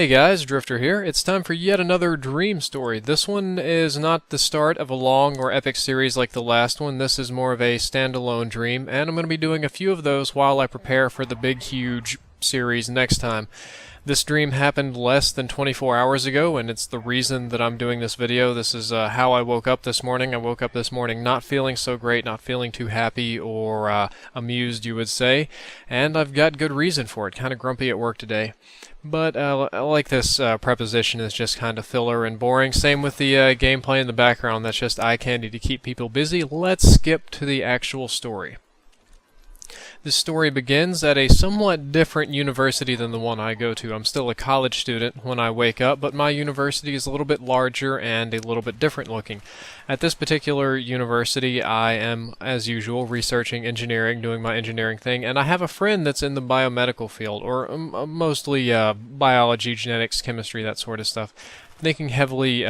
Hey guys, Drifter here. It's time for yet another dream story. This one is not the start of a long or epic series like the last one. This is more of a standalone dream, and I'm going to be doing a few of those while I prepare for the big, huge series next time. This dream happened less than 24 hours ago, and it's the reason that I'm doing this video. This is how I woke up this morning. I woke up this morning not feeling so great, not feeling too happy or amused, you would say, and I've got good reason for it. Kind of grumpy at work today. But I like this preposition is just kind of filler and boring. Same with the gameplay in the background. That's just eye candy to keep people busy. Let's skip to the actual story. This story begins at a somewhat different university than the one I go to. I'm still a college student when I wake up, but my university is a little bit larger and a little bit different looking. At this particular university, I am, as usual, researching engineering, doing my engineering thing, and I have a friend that's in the biomedical field, or mostly biology, genetics, chemistry, that sort of stuff. Thinking heavily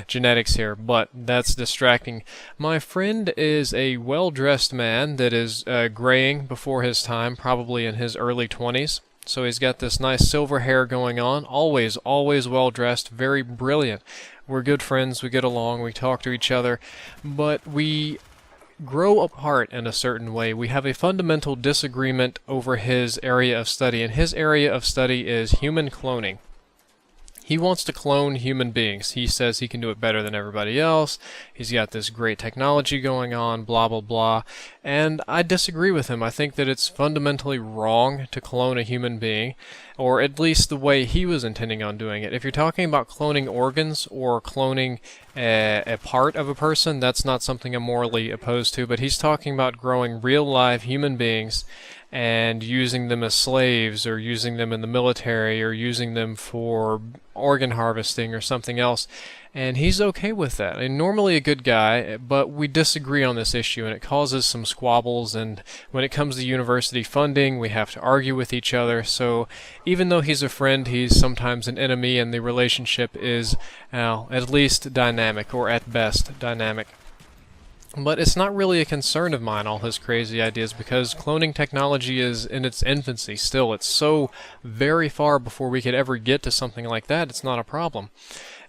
genetics here, but that's distracting. My friend is a well-dressed man that is graying before his time, probably in his early 20s. So he's got this nice silver hair going on, always well-dressed, very brilliant. We're good friends, we get along, we talk to each other, but we grow apart in a certain way. We have a fundamental disagreement over his area of study, and his area of study is human cloning. He wants to clone human beings. He says he can do it better than everybody else. He's got this great technology going on, blah, blah, blah. And I disagree with him. I think that it's fundamentally wrong to clone a human being, or at least the way he was intending on doing it. If you're talking about cloning organs or cloning a part of a person, that's not something I'm morally opposed to, but he's talking about growing real live human beings and using them as slaves, or using them in the military, or using them for organ harvesting or something else. And he's okay with that. And normally a good guy, but we disagree on this issue, and it causes some squabbles. And when it comes to university funding, we have to argue with each other. So even though he's a friend, he's sometimes an enemy, and the relationship is at least dynamic, or at best dynamic. But it's not really a concern of mine, all his crazy ideas, because cloning technology is in its infancy still. It's so very far before we could ever get to something like that, it's not a problem.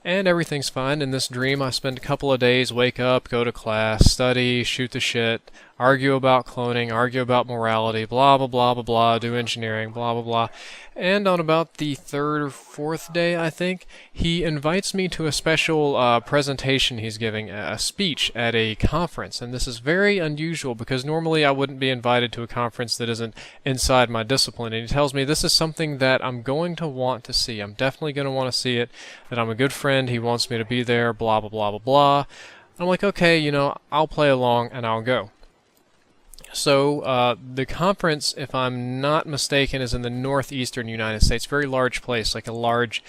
And everything's fine. In this dream, I spend a couple of days, wake up, go to class, study, shoot the shit, argue about cloning, argue about morality, blah, blah, blah, blah, blah, do engineering, blah, blah, blah. And on about the third or fourth day, I think, he invites me to a special presentation he's giving, a speech at a conference. And this is very unusual, because normally I wouldn't be invited to a conference that isn't inside my discipline. And he tells me this is something that I'm going to want to see. I'm definitely going to want to see it, that I'm a good friend, he wants me to be there, blah, blah, blah, blah, blah. I'm like, okay, you know, I'll play along and I'll go. So the conference, if I'm not mistaken, is in the northeastern United States. Very large place, like a large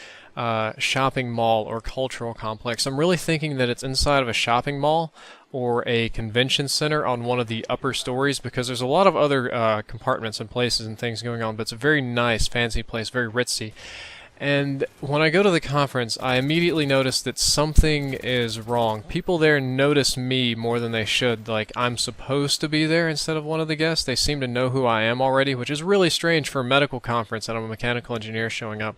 shopping mall or cultural complex. I'm really thinking that it's inside of a shopping mall or a convention center on one of the upper stories, because there's a lot of other compartments and places and things going on, but it's a very nice, fancy place, very ritzy. And when I go to the conference, I immediately notice that something is wrong. People there notice me more than they should. Like, I'm supposed to be there instead of one of the guests. They seem to know who I am already, which is really strange for a medical conference, and I'm a mechanical engineer showing up.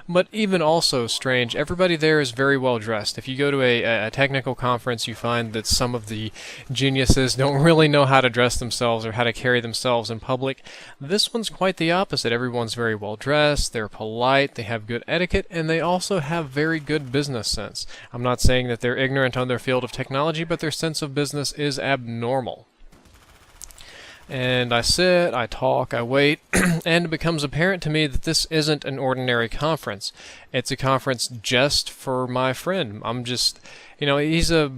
But even also strange, everybody there is very well dressed. If you go to a technical conference, you find that some of the geniuses don't really know how to dress themselves or how to carry themselves in public. This one's quite the opposite. Everyone's very well dressed, they're polite, they have good etiquette, and they also have very good business sense. I'm not saying that they're ignorant on their field of technology, but their sense of business is abnormal. And I sit, I talk, I wait, and it becomes apparent to me that this isn't an ordinary conference. It's a conference just for my friend. I'm just, you know, he's a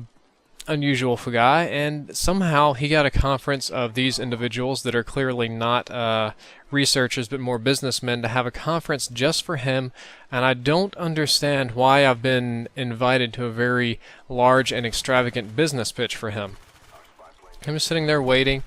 unusual guy, and somehow he got a conference of these individuals that are clearly not researchers but more businessmen to have a conference just for him, and I don't understand why I've been invited to a very large and extravagant business pitch for him. I'm just sitting there waiting,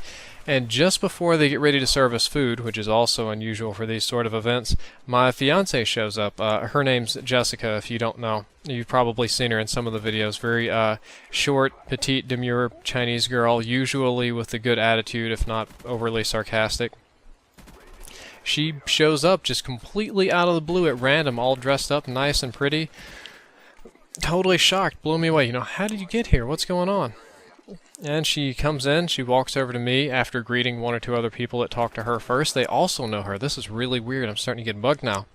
and just before they get ready to serve us food, which is also unusual for these sort of events, my fiance shows up. Her name's Jessica, if you don't know. You've probably seen her in some of the videos. Very short, petite, demure Chinese girl, usually with a good attitude, if not overly sarcastic. she shows up just completely out of the blue at random, all dressed up nice and pretty. Totally shocked, blew me away. You know, how did you get here? What's going on? And she comes in, she walks over to me after greeting one or two other people that talked to her first. They also know her. This is really weird. I'm starting to get bugged now.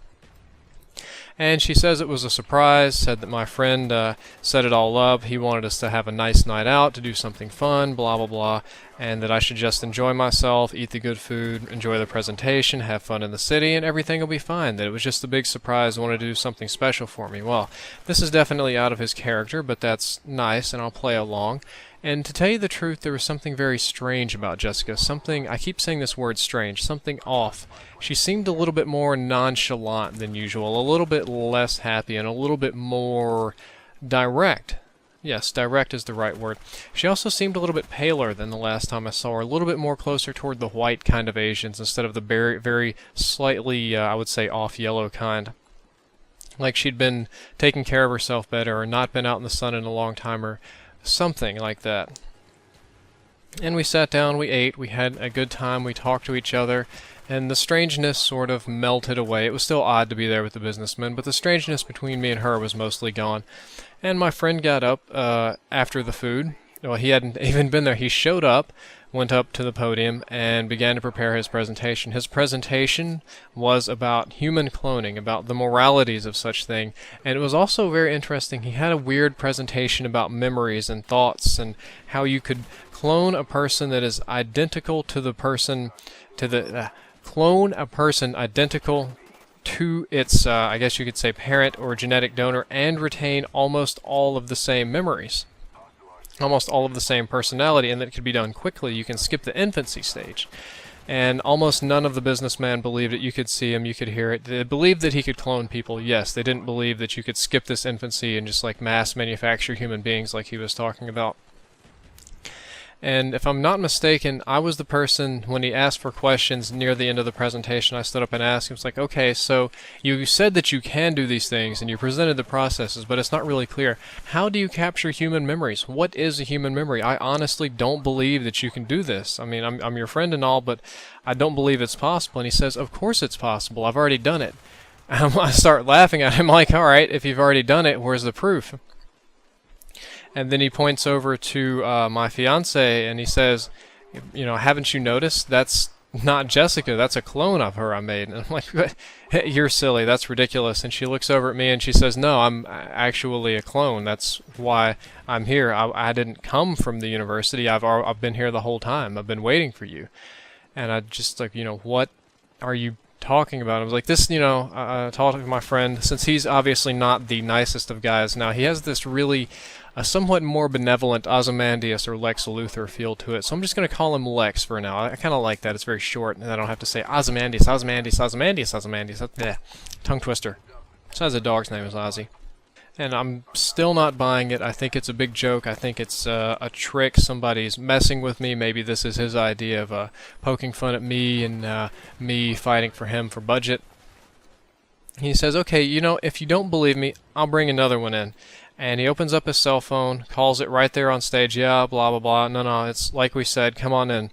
And she says it was a surprise, said that my friend set it all up. He wanted us to have a nice night out, to do something fun, blah, blah, blah, and that I should just enjoy myself, eat the good food, enjoy the presentation, have fun in the city, and everything will be fine. That it was just a big surprise, wanted to do something special for me. Well, this is definitely out of his character, but that's nice, and I'll play along. And to tell you the truth, there was something very strange about Jessica. Something, I keep saying this word strange, something off. She seemed a little bit more nonchalant than usual, a little bit less happy, and a little bit more direct. Yes, direct is the right word. She also seemed a little bit paler than the last time I saw her, a little bit more closer toward the white kind of Asians instead of the very, very slightly, I would say, off-yellow kind. Like she'd been taking care of herself better, or not been out in the sun in a long time, or something like that. And we sat down, we ate, we had a good time, we talked to each other, and the strangeness sort of melted away. It was still odd to be there with the businessman, but the strangeness between me and her was mostly gone. And my friend got up after the food. Well, he hadn't even been there. He showed up, went up to the podium, and began to prepare his presentation. His presentation was about human cloning, about the moralities of such thing, and it was also very interesting. He had a weird presentation about memories and thoughts, and how you could clone a person that is identical to the person, clone a person identical to its, I guess you could say, parent or genetic donor, and retain almost all of the same memories. Almost all of the same personality, and that it could be done quickly. You can skip the infancy stage. And almost none of the businessmen believed it. You could see him, you could hear it. They believed that he could clone people, yes. They didn't believe that you could skip this infancy and just like mass manufacture human beings like he was talking about. And if I'm not mistaken, I was the person, when he asked for questions near the end of the presentation, I stood up and asked him, it's like, okay, so you said that you can do these things, and you presented the processes, but it's not really clear. How do you capture human memories? What is a human memory? I honestly don't believe that you can do this. I mean, I'm your friend and all, but I don't believe it's possible. And he says, of course it's possible. I've already done it. And I start laughing at him like, all right, if you've already done it, where's the proof? And then he points over to my fiance and he says, you know, haven't you noticed? That's not Jessica. That's a clone of her I made. And I'm like, you're silly. That's ridiculous. And she looks over at me and she says, no, I'm actually a clone. That's why I'm here. I didn't come from the university. I've been here the whole time. I've been waiting for you. And I just like, you know, what are you talking about? I was like, this, you know, I talked to my friend, since he's obviously not the nicest of guys. Now, he has this really a somewhat more benevolent Ozymandias or Lex Luthor feel to it, so I'm just going to call him Lex for now. I kind of like that. It's very short, and I don't have to say Ozymandias, Ozymandias, Ozymandias, Ozymandias. Bleh. Tongue twister. Besides, the dog's name is Ozzy. And I'm still not buying it. I think it's a big joke. I think it's a trick. Somebody's messing with me. Maybe this is his idea of poking fun at me and me fighting for him for budget. He says, okay, you know, if you don't believe me, I'll bring another one in. And he opens up his cell phone, calls it right there on stage, yeah, blah, blah, blah. No, it's like we said, come on in.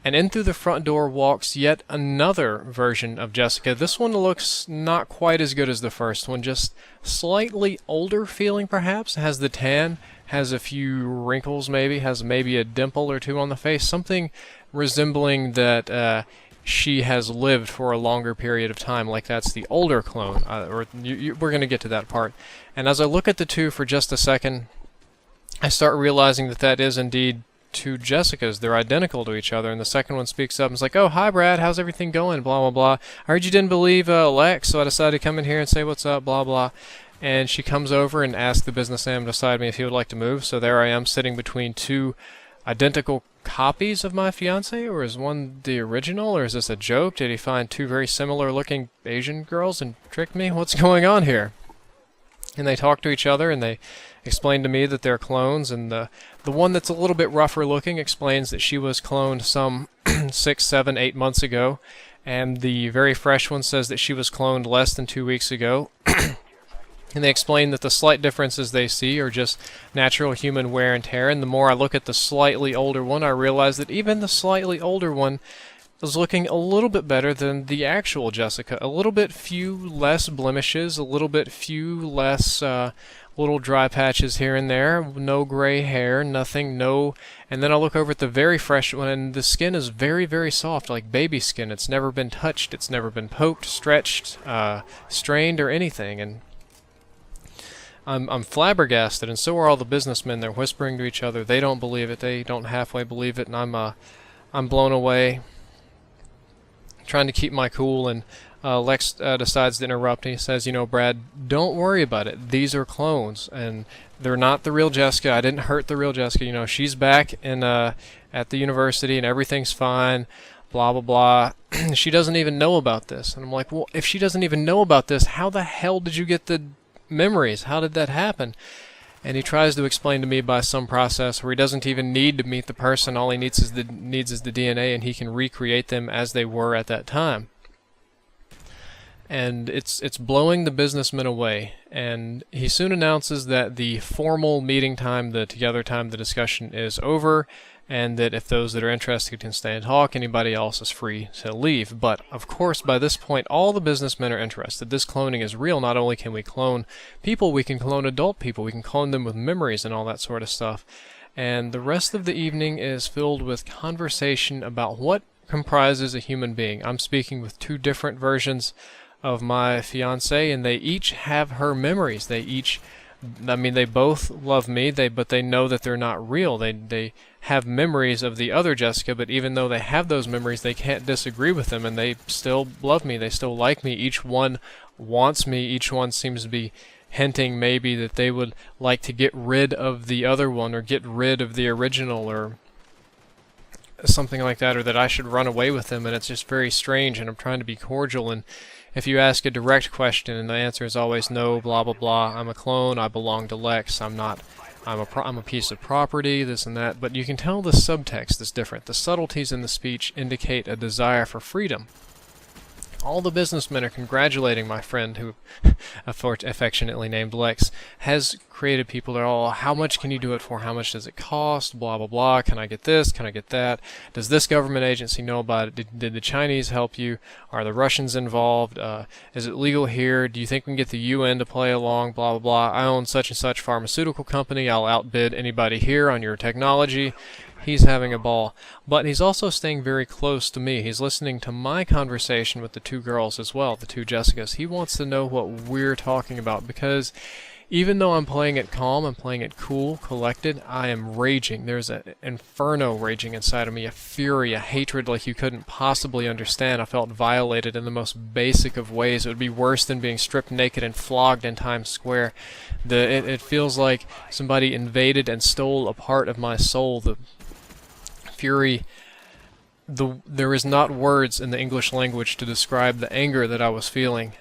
And in through the front door walks yet another version of Jessica. This one looks not quite as good as the first one, just slightly older feeling perhaps, has the tan, has a few wrinkles maybe, has maybe a dimple or two on the face, something resembling that she has lived for a longer period of time, like that's the older clone. We're going to get to that part. And as I look at the two for just a second, I start realizing that that is indeed two Jessicas. They're identical to each other. And the second one speaks up and is like, oh, hi, Brad. How's everything going? Blah, blah, blah. I heard you didn't believe Lex, so I decided to come in here and say what's up, blah, blah. And she comes over and asks the businessman beside me if he would like to move. So there I am sitting between two identical copies of my fiance, or is one the original, or is this a joke? Did he find two very similar looking Asian girls and trick me? What's going on here? And they talk to each other and they explain to me that they're clones, and the one that's a little bit rougher looking explains that she was cloned some 6, 7, 8 months ago, and the very fresh one says that she was cloned less than 2 weeks ago. And they explain that the slight differences they see are just natural human wear and tear. And the more I look at the slightly older one, I realize that even the slightly older one was looking a little bit better than the actual Jessica. A little bit few less blemishes, a little bit few less little dry patches here and there, no gray hair, nothing, no. And then I'll look over at the very fresh one, and the skin is very, very soft, like baby skin. It's never been touched, it's never been poked, stretched, strained, or anything. And I'm flabbergasted, and so are all the businessmen. They're whispering to each other. They don't believe it. They don't halfway believe it, and I'm blown away, trying to keep my cool. And Lex decides to interrupt, and he says, "You know, Brad, don't worry about it. These are clones, and they're not the real Jessica. I didn't hurt the real Jessica. You know, she's back in at the university, and everything's fine. Blah blah blah." She doesn't even know about this, and I'm like, "Well, if she doesn't even know about this, how the hell did you get the memories? How did that happen?" And he tries to explain to me by some process where he doesn't even need to meet the person. All he needs is the DNA, and he can recreate them as they were at that time. And it's blowing the businessman away. And he soon announces that the formal meeting time, the together time, the discussion is over, and that if those that are interested can stay and talk, anybody else is free to leave. But of course, by this point, all the businessmen are interested. This cloning is real. Not only can we clone people, we can clone adult people. We can clone them with memories and all that sort of stuff. And the rest of the evening is filled with conversation about what comprises a human being. I'm speaking with two different versions of my fiance, and they each have her memories. They each, I mean, they both love me, but they know that they're not real. They have memories of the other Jessica, but even though they have those memories, they can't disagree with them, and they still love me. They still like me. Each one wants me. Each one seems to be hinting maybe that they would like to get rid of the other one, or get rid of the original, or something like that, or that I should run away with them. And it's just very strange, and I'm trying to be cordial. And if you ask a direct question and the answer is always no, blah blah blah, I'm a clone, I belong to Lex, I'm a piece of property, this and that, but you can tell the subtext is different. The subtleties in the speech indicate a desire for freedom. All the businessmen are congratulating my friend, who affectionately named Lex, has created people that are all, how much can you do it for? How much does it cost? Blah, blah, blah. Can I get this? Can I get that? Does this government agency know about it? Did the Chinese help you? Are the Russians involved? Is it legal here? Do you think we can get the UN to play along? Blah, blah, blah. I own such and such pharmaceutical company. I'll outbid anybody here on your technology. He's having a ball. But he's also staying very close to me. He's listening to my conversation with the two girls as well, the two Jessicas. He wants to know what we're talking about, because even though I'm playing it calm, I'm playing it cool, collected, I am raging. There's an inferno raging inside of me, a fury, a hatred like you couldn't possibly understand. I felt violated in the most basic of ways. It would be worse than being stripped naked and flogged in Times Square. It feels like somebody invaded and stole a part of my soul. The fury, there is not words in the English language to describe the anger that I was feeling,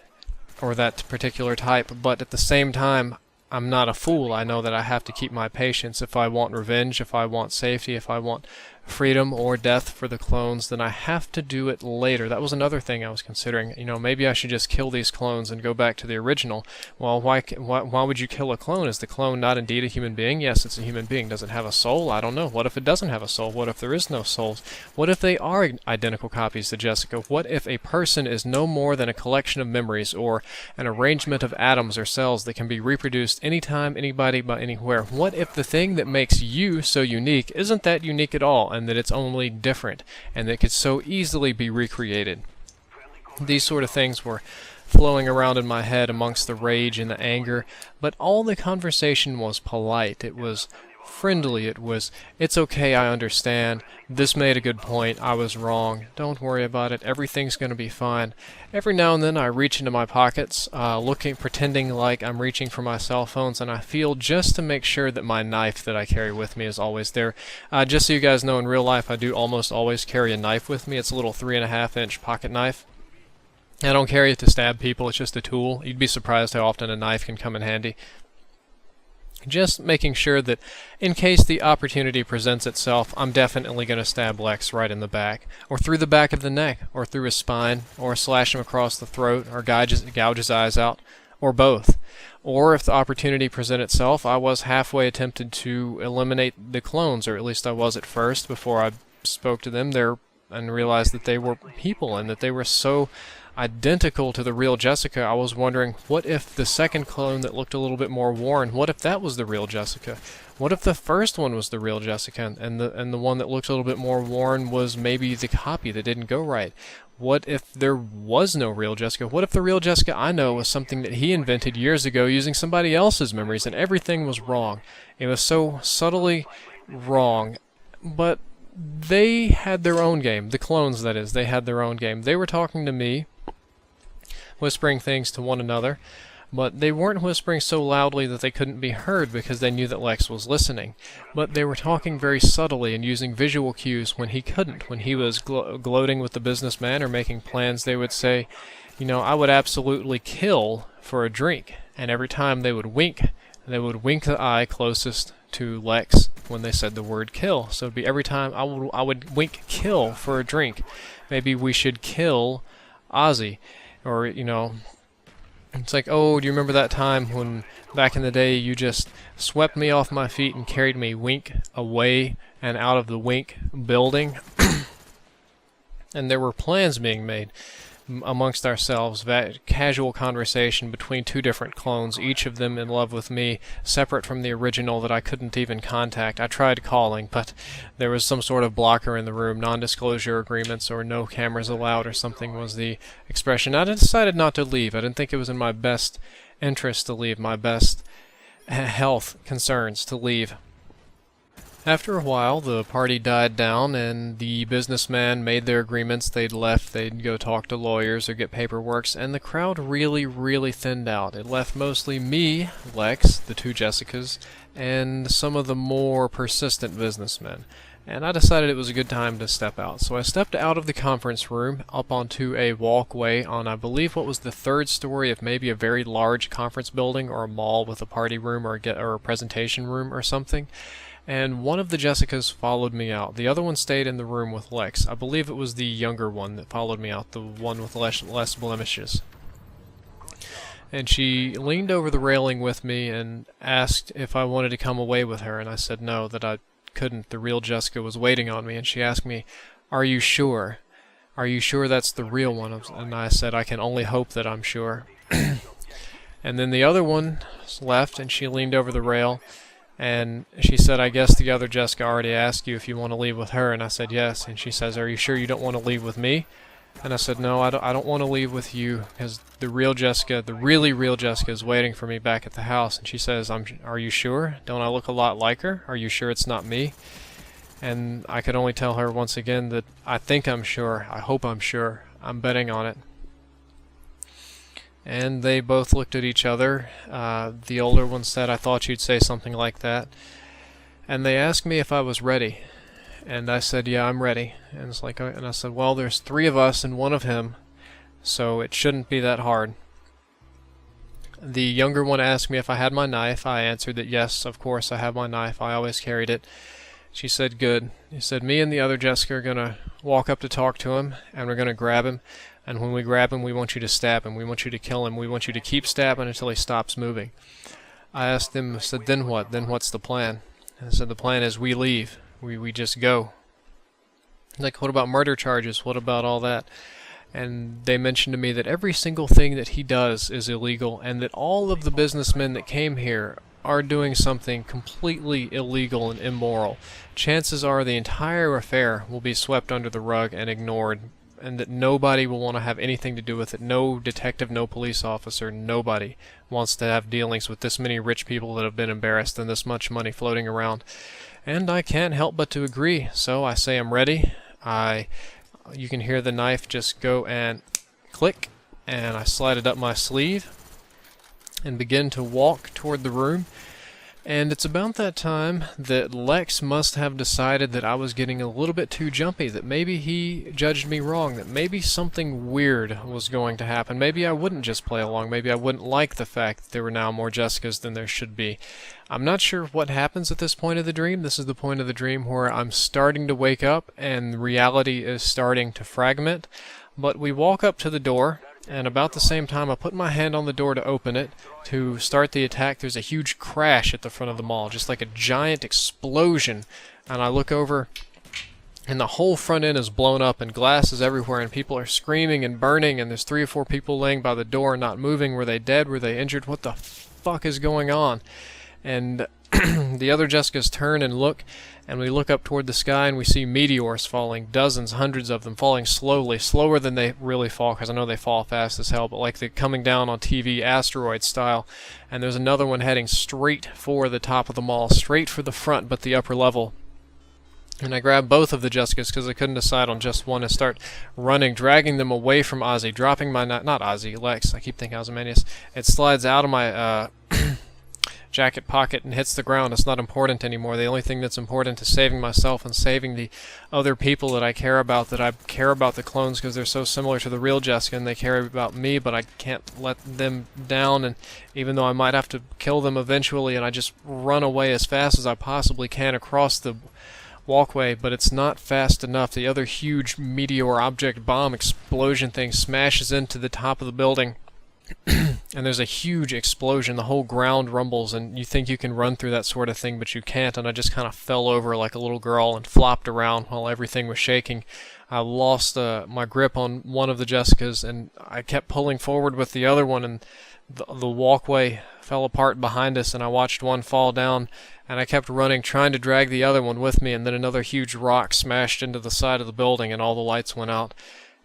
or that particular type, but at the same time, I'm not a fool. I know that I have to keep my patience. If I want revenge, if I want safety, if I want freedom or death for the clones, then I have to do it later. That was another thing I was considering. You know, maybe I should just kill these clones and go back to the original. Well, why would you kill a clone? Is the clone not indeed a human being? Yes, it's a human being. Does it have a soul? I don't know. What if it doesn't have a soul? What if there is no souls? What if they are identical copies to Jessica? What if a person is no more than a collection of memories, or an arrangement of atoms or cells that can be reproduced anytime, anybody, by anywhere? What if the thing that makes you so unique isn't that unique at all, and that it's only different, and that it could so easily be recreated? These sort of things were flowing around in my head amongst the rage and the anger, but all the conversation was polite. It was friendly. It was, it's okay, I understand. This made a good point. I was wrong. Don't worry about it. Everything's going to be fine. Every now and then I reach into my pockets, pretending like I'm reaching for my cell phones, and I feel just to make sure that my knife that I carry with me is always there. Just so you guys know, in real life I do almost always carry a knife with me. It's a little 3.5-inch pocket knife. I don't carry it to stab people. It's just a tool. You'd be surprised how often a knife can come in handy. Just making sure that in case the opportunity presents itself, I'm definitely going to stab Lex right in the back, or through the back of the neck, or through his spine, or slash him across the throat, or gouge his eyes out, or both. Or if the opportunity presents itself, I was halfway attempted to eliminate the clones, or at least I was at first before I spoke to them. They're and realized that they were people and that they were so identical to the real Jessica. I was wondering, what if the second clone that looked a little bit more worn, what if that was the real Jessica? What if the first one was the real Jessica and the one that looked a little bit more worn was maybe the copy that didn't go right? What if there was no real Jessica? What if the real Jessica I know was something that he invented years ago using somebody else's memories and everything was wrong? It was so subtly wrong. But they had their own game. The clones, that is. They had their own game. They were talking to me, whispering things to one another, but they weren't whispering so loudly that they couldn't be heard because they knew that Lex was listening. But they were talking very subtly and using visual cues when he couldn't. When he was gloating with the businessman or making plans, they would say, you know, I would absolutely kill for a drink. And every time they would wink the eye closest to Lex when they said the word kill. So it'd be every time I would wink kill for a drink. Maybe we should kill Ozzy. Or, you know, it's like, oh, do you remember that time when back in the day you just swept me off my feet and carried me wink away and out of the wink building? And there were plans being made amongst ourselves, casual conversation between two different clones, each of them in love with me, separate from the original that I couldn't even contact. I tried calling, but there was some sort of blocker in the room, non-disclosure agreements or no cameras allowed or something was the expression. I decided not to leave. I didn't think it was in my best interest to leave, my best health concerns to leave. After a while, the party died down, and the businessmen made their agreements. They'd left, they'd go talk to lawyers or get paperwork, and the crowd really, really thinned out. It left mostly me, Lex, the two Jessicas, and some of the more persistent businessmen. And I decided it was a good time to step out. So I stepped out of the conference room up onto a walkway on, I believe, what was the third story of maybe a very large conference building or a mall with a party room or a presentation room or something. And one of the Jessicas followed me out. The other one stayed in the room with Lex. I believe it was the younger one that followed me out, the one with less blemishes. And she leaned over the railing with me and asked if I wanted to come away with her, and I said no, that I couldn't. The real Jessica was waiting on me, and she asked me, "Are you sure? Are you sure that's the real one?" And I said, "I can only hope that I'm sure." And then the other one left, and she leaned over the rail, and she said, "I guess the other Jessica already asked you if you want to leave with her." And I said, "Yes." And she says, "Are you sure you don't want to leave with me?" And I said, "No, I don't want to leave with you, because the real Jessica, the really real Jessica, is waiting for me back at the house." And she says, "Are you sure? Don't I look a lot like her? Are you sure it's not me?" And I could only tell her once again that I think I'm sure. I hope I'm sure. I'm betting on it. And they both looked at each other. The older one said, "I thought you'd say something like that." And they asked me if I was ready. And I said, "Yeah, I'm ready." And it's like, and I said, "Well, there's 3 of us and 1 of him, so it shouldn't be that hard." The younger one asked me if I had my knife. I answered that yes, of course I have my knife. I always carried it. She said, "Good." He said, "Me and the other Jessica are going to walk up to talk to him, and we're going to grab him. And when we grab him, we want you to stab him. We want you to kill him. We want you to keep stabbing until he stops moving." I asked him, I said, "Then what? Then what's the plan?" And I said, "The plan is we leave. We just go." Like, "What about murder charges? What about all that?" And they mentioned to me that every single thing that he does is illegal, and that all of the businessmen that came here are doing something completely illegal and immoral. Chances are the entire affair will be swept under the rug and ignored, and that nobody will want to have anything to do with it. No detective, no police officer, nobody wants to have dealings with this many rich people that have been embarrassed and this much money floating around. And I can't help but to agree, so I say I'm ready. You can hear the knife just go and click, and I slide it up my sleeve and begin to walk toward the room. And it's about that time that Lex must have decided that I was getting a little bit too jumpy, that maybe he judged me wrong, that maybe something weird was going to happen. Maybe I wouldn't just play along. Maybe I wouldn't like the fact that there were now more Jessicas than there should be. I'm not sure what happens at this point of the dream. This is the point of the dream where I'm starting to wake up and reality is starting to fragment. But we walk up to the door, and about the same time I put my hand on the door to open it to start the attack. There's a huge crash at the front of the mall, just like a giant explosion. And I look over and the whole front end is blown up and glass is everywhere and people are screaming and burning, and there's 3 or 4 people laying by the door not moving. Were they dead? Were they injured? What the fuck is going on? And the other Jessicas turn and look, and we look up toward the sky and we see meteors falling, dozens, hundreds of them, falling slowly, slower than they really fall, because I know they fall fast as hell, but like they're coming down on TV, asteroid style. And there's another one heading straight for the top of the mall, straight for the front, but the upper level. And I grab both of the Jessicas because I couldn't decide on just one, and start running, dragging them away from Ozzy, dropping my, not Ozzy, Lex, I keep thinking Ozymandias. It slides out of my jacket pocket and hits the ground. It's not important anymore. The only thing that's important is saving myself and saving the other people that I care about the clones, because they're so similar to the real Jessica and they care about me, but I can't let them down. And even though I might have to kill them eventually, and I just run away as fast as I possibly can across the walkway, but it's not fast enough. The other huge meteor object bomb explosion thing smashes into the top of the building. And there's a huge explosion. The whole ground rumbles, and you think you can run through that sort of thing, but you can't. And I just kind of fell over like a little girl and flopped around while everything was shaking. I lost my grip on one of the Jessicas, and I kept pulling forward with the other one, and the walkway fell apart behind us, and I watched one fall down, and I kept running, trying to drag the other one with me, and then another huge rock smashed into the side of the building, and all the lights went out.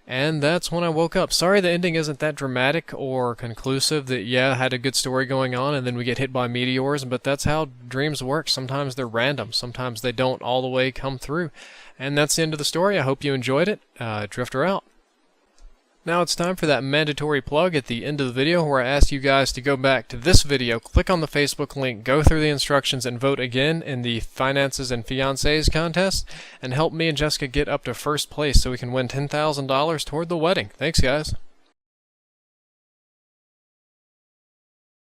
And that's when I woke up. Sorry the ending isn't that dramatic or conclusive. That, yeah, I had a good story going on, and then we get hit by meteors, but that's how dreams work. Sometimes they're random. Sometimes they don't all the way come through. And that's the end of the story. I hope you enjoyed it. Drifter out. Now it's time for that mandatory plug at the end of the video, where I ask you guys to go back to this video, click on the Facebook link, go through the instructions, and vote again in the Finances and Fiancés contest, and help me and Jessica get up to first place so we can win $10,000 toward the wedding. Thanks, guys.